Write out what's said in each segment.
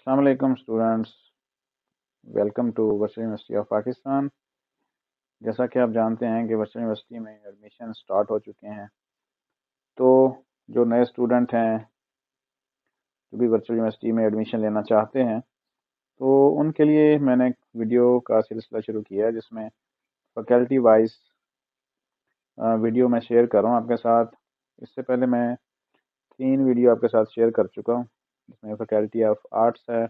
السلام علیکم students, welcome to virtual university of Pakistan. جیسا کہ آپ جانتے ہیں کہ ورچوئل یونیورسٹی میں ایڈمیشن سٹارٹ ہو چکے ہیں، تو جو نئے اسٹوڈنٹ ہیں جو بھی ورچوئل یونیورسٹی میں ایڈمیشن لینا چاہتے ہیں تو ان کے لیے میں نے ایک ویڈیو کا سلسلہ شروع کیا ہے جس میں فیکلٹی وائز ویڈیو میں شیئر کر رہا ہوں آپ کے ساتھ۔ اس سے پہلے میں 3 ویڈیو آپ کے ساتھ شیئر کر چکا ہوں، جس میں فیکلٹی آف آرٹس ہے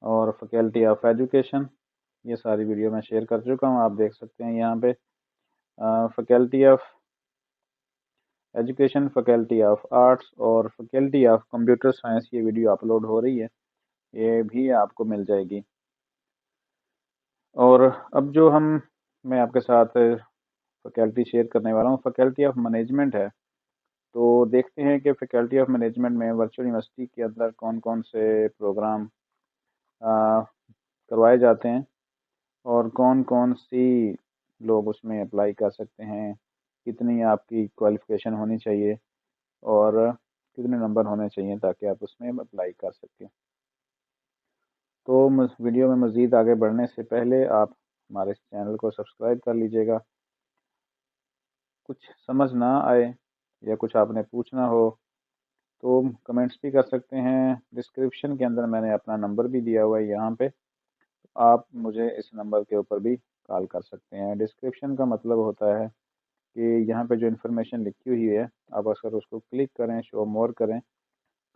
اور فیکلٹی آف ایجوکیشن، یہ ساری ویڈیو میں شیئر کر چکا ہوں۔ آپ دیکھ سکتے ہیں یہاں پہ faculty of education, faculty of arts اور فیکلٹی آف کمپیوٹر سائنس، یہ ویڈیو اپلوڈ ہو رہی ہے، یہ بھی آپ کو مل جائے گی۔ اور اب جو میں آپ کے ساتھ فیکلٹی شیئر کرنے والا ہوں فیکلٹی آف مینجمنٹ ہے، تو دیکھتے ہیں کہ فیکلٹی آف مینجمنٹ میں ورچوئل یونیورسٹی کے اندر کون کون سے پروگرام کروائے جاتے ہیں اور کون کون سی لوگ اس میں اپلائی کر سکتے ہیں، کتنی آپ کی کوالیفیکیشن ہونی چاہیے اور کتنے نمبر ہونے چاہیے تاکہ آپ اس میں اپلائی کر سکیں۔ تو ویڈیو میں مزید آگے بڑھنے سے پہلے آپ ہمارے چینل کو سبسکرائب کر لیجئے گا۔ کچھ سمجھ نہ آئے یا کچھ آپ نے پوچھنا ہو تو کمنٹس بھی کر سکتے ہیں۔ ڈسکرپشن کے اندر میں نے اپنا نمبر بھی دیا ہوا ہے، یہاں پہ آپ مجھے اس نمبر کے اوپر بھی کال کر سکتے ہیں۔ ڈسکرپشن کا مطلب ہوتا ہے کہ یہاں پہ جو انفارمیشن لکھی ہوئی ہے آپ اگر اس کو کلک کریں، شو مور کریں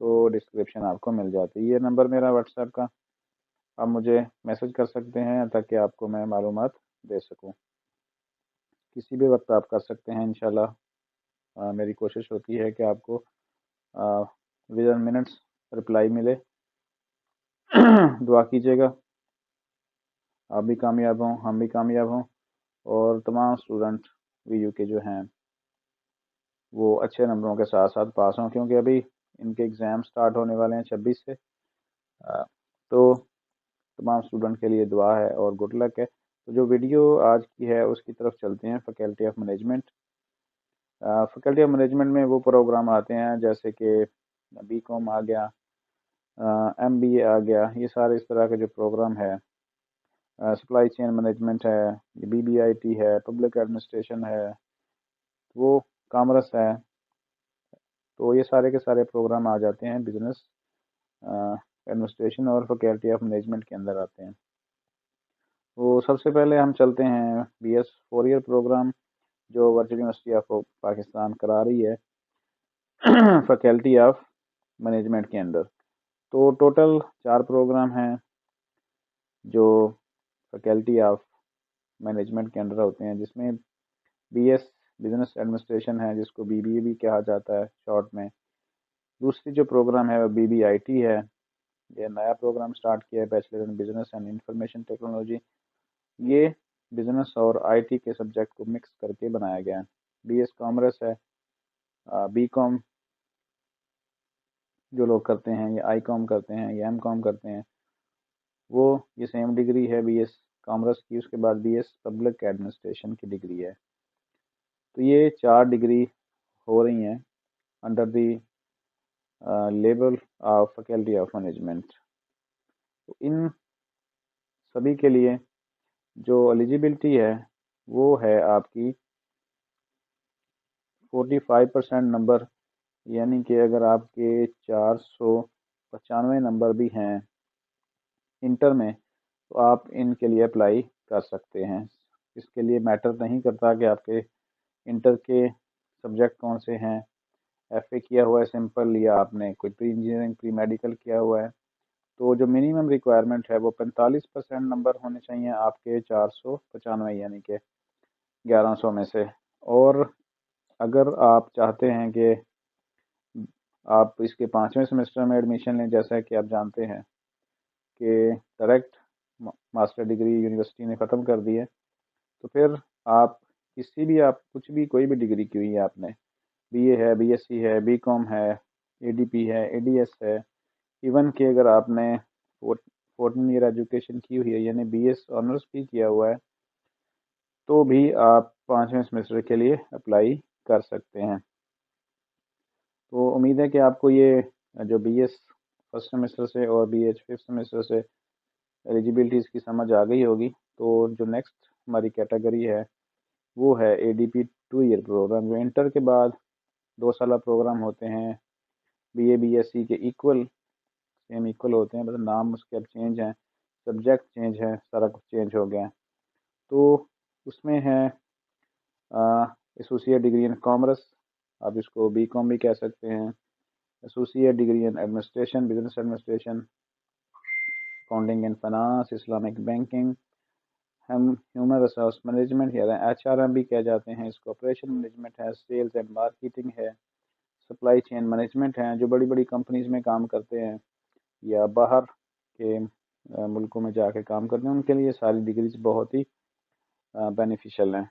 تو ڈسکرپشن آپ کو مل جاتی ہے۔ یہ نمبر میرا واٹس ایپ کا، آپ مجھے میسج کر سکتے ہیں تاکہ آپ کو میں معلومات دے سکوں۔ کسی بھی وقت آپ کر سکتے ہیں انشاءاللہ۔ میری کوشش ہوتی ہے کہ آپ کو ودن منٹس رپلائی ملے۔ دعا کیجیے گا آپ بھی کامیاب ہوں، ہم بھی کامیاب ہوں اور تمام اسٹوڈنٹ وی یو کے جو ہیں وہ اچھے نمبروں کے ساتھ ساتھ پاس ہوں، کیونکہ ابھی ان کے ایگزام سٹارٹ ہونے والے ہیں 26 سے۔ تو تمام اسٹوڈنٹ کے لیے دعا ہے اور گڈ لک ہے۔ تو جو ویڈیو آج کی ہے اس کی طرف چلتے ہیں، faculty of management. Faculty of management میں وہ پروگرام آتے ہیں جیسے کہ بی کام آ گیا، ایم بی اے آ گیا، یہ سارے اس طرح کے جو پروگرام ہے۔ سپلائی چین مینجمنٹ ہے، بی بی آئی ٹی ہے، پبلک ایڈمنسٹریشن ہے، وہ کامرس ہے، تو یہ سارے کے سارے پروگرام آ جاتے ہیں بزنس ایڈمنسٹریشن اور فیکلٹی آف مینجمنٹ کے اندر آتے ہیں۔ تو سب سے پہلے ہم چلتے ہیں بی ایس 4 ایئر پروگرام جو ورچوئل یونیورسٹی آف پاکستان کرا رہی ہے فیکلٹی آف مینجمنٹ کے اندر۔ تو ٹوٹل 4 پروگرام ہیں جو فیکلٹی آف مینجمنٹ کے اندر ہوتے ہیں، جس میں بی ایس بزنس ایڈمنسٹریشن ہے جس کو بی بی اے بھی کہا جاتا ہے شارٹ میں۔ دوسری جو پروگرام ہے وہ بی بی آئی ٹی ہے، یہ نیا پروگرام سٹارٹ کیا ہے، bachelor in business and information technology. یہ بزنس اور آئی ٹی کے سبجیکٹ کو مکس کر کے بنایا گیا ہے۔ بی ایس کامرس ہے، بی کام جو لوگ کرتے ہیں یا آئی کام کرتے ہیں یا ایم کام کرتے ہیں وہ یہ سیم ڈگری ہے بی ایس کامرس کی، اس کے بعد بی ایس پبلک ایڈمنسٹریشن کی ڈگری ہے۔ تو یہ 4 ڈگری ہو رہی ہیں under the label of faculty of management. تو ان سبھی کے لیے جو ایلیجیبلٹی ہے وہ ہے آپ کی 45% نمبر، یعنی کہ اگر آپ کے 495 نمبر بھی ہیں انٹر میں تو آپ ان کے لیے اپلائی کر سکتے ہیں۔ اس کے لیے میٹر نہیں کرتا کہ آپ کے انٹر کے سبجیکٹ کون سے ہیں، ایف اے کیا ہوا ہے سمپل یا آپ نے کوئی پری انجینئرنگ پری میڈیکل کیا ہوا ہے۔ تو جو منیمم ریکوائرمنٹ ہے وہ 45% نمبر ہونے چاہیے آپ کے 495 یعنی کہ 1100 میں سے۔ اور اگر آپ چاہتے ہیں کہ آپ اس کے 5ویں سیمسٹر میں ایڈمیشن لیں، جیسا کہ آپ جانتے ہیں کہ ڈائریکٹ ماسٹر ڈگری یونیورسٹی نے ختم کر دی ہے، تو پھر آپ کچھ بھی کوئی بھی ڈگری کی ہوئی ہے، آپ نے بی اے ہے، بی ایس سی ہے، بی کام ہے، اے ڈی پی ہے، اے ڈی ایس ہے، ایون کہ اگر آپ نے 14 ایئر ایجوکیشن کی ہوئی ہے یعنی بی ایس آنرس بھی کیا ہوا ہے تو بھی آپ 5ویں سیمسٹر کے لیے اپلائی کر سکتے ہیں۔ تو امید ہے کہ آپ کو یہ جو بی ایس فرسٹ سیمسٹر سے اور بی ایچ ففتھ سیمسٹر سے ایلیجیبلٹیز کی سمجھ آ گئی ہوگی. تو جو نیکسٹ ہماری کیٹیگری ہے وہ ہے A D P 2 year program, جو انٹر کے بعد 2 سالہ پروگرام ہوتے ہیں. B A B S C کے سیم ایکول ہوتے ہیں، بس نام اس کے اب چینج ہیں، سبجیکٹ چینج ہے، سارا کچھ چینج ہو گیا ہے. تو اس میں ہے ایسوسیٹ ڈگری ان کامرس، آپ اس کو بی کام بھی کہہ سکتے ہیں. Associate degree in administration, business administration, accounting and finance, Islamic banking, ہم ہیومن ریسورس مینجمنٹ یا ایچ آر ایم بھی کہہ جاتے ہیں اس کو، آپریشن مینجمنٹ ہے، سیلز اینڈ مارکیٹنگ ہے، سپلائی چین مینجمنٹ ہیں. جو بڑی بڑی کمپنیز میں کام کرتے ہیں یا باہر کے ملکوں میں جا کے کام کرتے ہیں، ان کے لیے ساری ڈگریز بہت ہی بینیفیشل ہیں.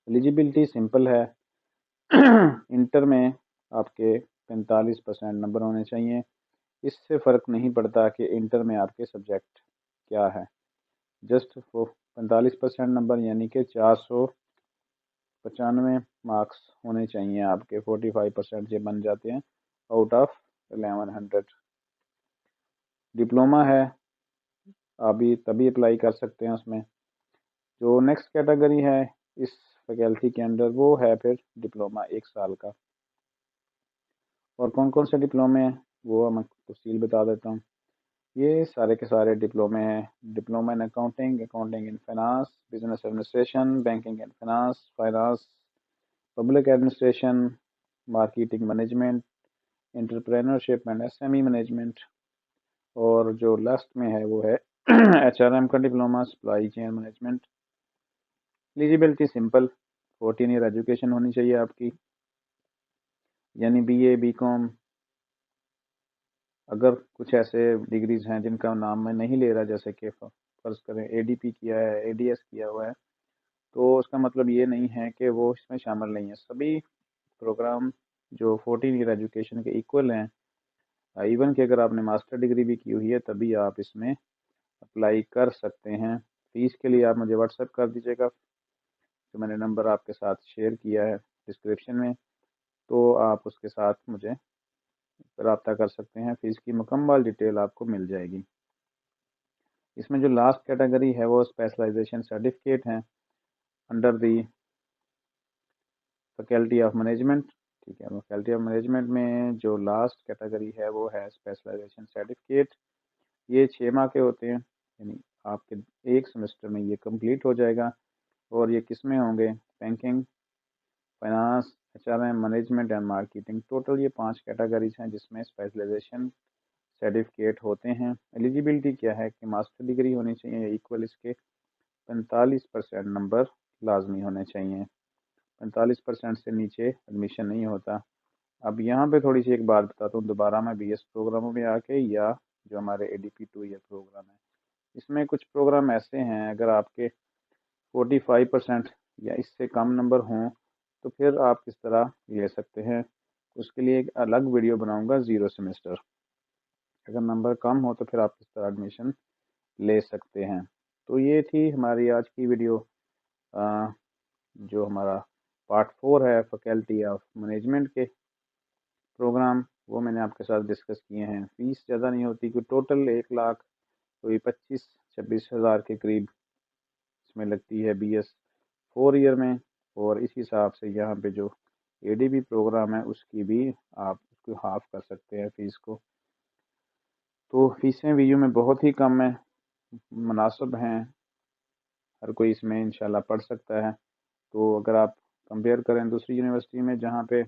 ایلیجیبلٹی سمپل ہے. انٹر میں آپ کے 45% نمبر ہونے چاہیے. اس سے فرق نہیں پڑتا کہ انٹر میں آپ کے سبجیکٹ کیا ہے، جسٹ 45% نمبر یعنی کہ 495 مارکس ہونے چاہیے آپ کے. 45% یہ بن جاتے ہیں آؤٹ آف 1100. ڈپلومہ ہے، آپ بھی تبھی اپلائی کر سکتے ہیں اس میں. جو نیکسٹ کیٹیگری ہے اس فیکلٹی کے اندر وہ ہے پھر ڈپلومہ 1 سال کا. اور کون کون سے ڈپلومے ہیں وہ میں تفصیل بتا دیتا ہوں. یہ سارے کے سارے ڈپلومے ہیں. Diploma in accounting, accounting in finance, business administration, banking and finance, finance public administration, marketing management, entrepreneurship and S M E management. اور جو لاسٹ میں ہے وہ ہے ایچ آر ایم کا diploma, supply chain management. Eligibility simple, 14 year education ہونی چاہیے آپ کی، یعنی بی اے بی کام. اگر کچھ ایسے ڈگریز ہیں جن کا نام میں نہیں لے رہا، جیسے کہ فرض کریں اے ڈی پی کیا ہے، اے ڈی ایس کیا ہوا ہے، تو اس کا مطلب یہ نہیں ہے کہ وہ اس میں شامل نہیں ہے. سبھی پروگرام جو 14 ایئر ایجوکیشن کے ایکول ہیں، ایون کہ اگر آپ نے ماسٹر ڈگری بھی کی ہوئی ہے تبھی آپ اس میں اپلائی کر سکتے ہیں. فیس کے لیے آپ مجھے واٹس ایپ کر دیجیے گا، تو میں نے نمبر آپ کے ساتھ شیئر کیا ہے ڈسکرپشن میں، تو آپ اس کے ساتھ مجھے رابطہ کر سکتے ہیں. فیس کی مکمل ڈیٹیل آپ کو مل جائے گی. اس میں جو لاسٹ کیٹیگری ہے وہ اسپیشلائزیشن سرٹیفکیٹ ہیں under the faculty of management. ٹھیک ہے، فیکلٹی آف مینجمنٹ میں جو لاسٹ کیٹیگری ہے وہ ہے اسپیشلائزیشن سرٹیفکیٹ. یہ 6 ماہ کے ہوتے ہیں، یعنی آپ کے ایک سیمسٹر میں یہ کمپلیٹ ہو جائے گا. اور یہ کس میں ہوں گے؟ Banking, finance, H R M, management and marketing. Total یہ 5 کیٹیگریز ہیں جس میں اسپیشلائزیشن سرٹیفکیٹ ہوتے ہیں. ایلیجیبلٹی کیا ہے کہ ماسٹر ڈگری ہونی چاہیے ایکول، اس کے 45% نمبر لازمی ہونے چاہیے. 45% سے نیچے ایڈمیشن نہیں ہوتا. اب یہاں پہ تھوڑی سی ایک بات بتاتا ہوں دوبارہ میں، بی ایس پروگراموں میں آ کے یا جو ہمارے اے ڈی پی 2 ایئر پروگرام ہے، اس میں کچھ پروگرام ایسے ہیں اگر آپ کے 45% یا اس سے کم نمبر ہوں تو پھر آپ کس طرح لے سکتے ہیں. اس کے لیے ایک الگ ویڈیو بناؤں گا. 0 سیمسٹر اگر نمبر کم ہو تو پھر آپ کس طرح ایڈمیشن لے سکتے ہیں. تو یہ تھی ہماری آج کی ویڈیو. جو ہمارا پارٹ 4 ہے فیکلٹی آف مینجمنٹ کے پروگرام، وہ میں نے آپ کے ساتھ ڈسکس کیے ہیں. فیس زیادہ نہیں ہوتی، کہ ٹوٹل 1,00,000 کوئی 25-26 ہزار کے قریب اس میں لگتی ہے بی ایس 4 ایئر میں. اور اس حساب سے یہاں پہ جو اے ڈی بی پروگرام ہے اس کی بھی آپ اس کو ہاف کر سکتے ہیں فیس کو. تو فیسیں ویو میں بہت ہی کم ہیں، مناسب ہیں، ہر کوئی اس میں انشاءاللہ پڑھ سکتا ہے. تو اگر آپ کمپیئر کریں دوسری یونیورسٹی میں جہاں پہ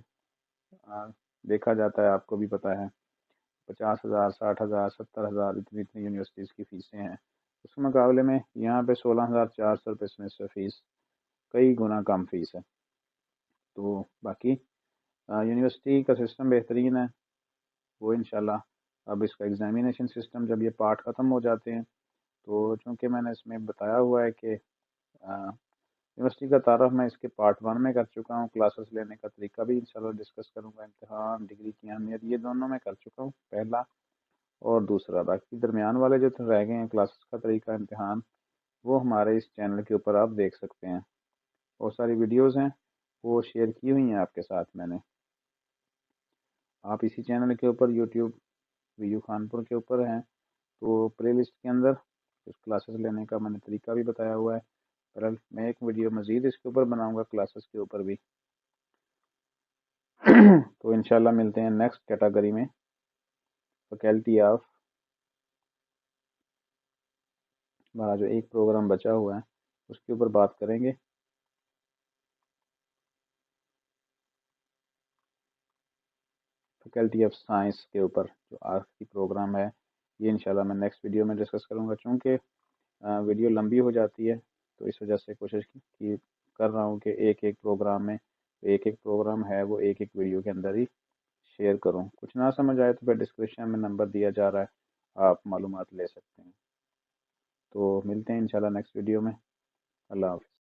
دیکھا جاتا ہے، آپ کو بھی پتہ ہے 50,000 60,000 70,000 اتنی یونیورسٹیز کی فیسیں ہیں، اس مقابلے میں یہاں پہ 16,400 روپے سیمسٹر فیس، کئی گنا کم فیس ہے. تو باقی یونیورسٹی کا سسٹم بہترین ہے. وہ انشاءاللہ اب اس کا ایگزامینیشن سسٹم جب یہ پارٹ ختم ہو جاتے ہیں، تو چونکہ میں نے اس میں بتایا ہوا ہے کہ یونیورسٹی کا تعارف میں اس کے پارٹ 1 میں کر چکا ہوں، کلاسز لینے کا طریقہ بھی انشاءاللہ ڈسکس کروں گا، امتحان، ڈگری کی اہمیت، یہ دونوں میں کر چکا ہوں، پہلا اور دوسرا. باقی درمیان والے جو رہ گئے ہیں کلاسز کا طریقہ، امتحان، وہ ہمارے اس چینل کے اوپر آپ دیکھ سکتے ہیں. بہت ساری ویڈیوز ہیں وہ شیئر کی ہوئی ہیں آپ کے ساتھ میں نے. آپ اسی چینل کے اوپر یوٹیوب وی یو خانپور کے اوپر ہیں، تو پلے لسٹ کے اندر اس کلاسز لینے کا میں نے طریقہ بھی بتایا ہوا ہے۔ بہرحال میں ایک ویڈیو مزید اس کے اوپر بناؤں گا، کلاسز کے اوپر بھی۔ تو انشاءاللہ ملتے ہیں نیکسٹ کیٹاگری میں، فیکلٹی آف، ہمارا جو ایک پروگرام بچا ہوا ہے اس کے اوپر بات کریں گے۔ فیکلٹی آف سائنس کے اوپر جو آج کی پروگرام ہے، یہ انشاءاللہ میں نیکسٹ ویڈیو میں ڈسکس کروں گا۔ چونکہ ویڈیو لمبی ہو جاتی ہے تو اس وجہ سے کوشش کی کر رہا ہوں کہ ایک ایک پروگرام میں ایک ایک پروگرام ہے وہ ایک ایک ویڈیو کے اندر ہی شیئر کروں۔ کچھ نہ سمجھ آئے تو پھر ڈسکرپشن میں نمبر دیا جا رہا ہے، آپ معلومات لے سکتے ہیں۔ تو ملتے ہیں انشاءاللہ نیکسٹ ویڈیو میں۔ اللہ حافظ۔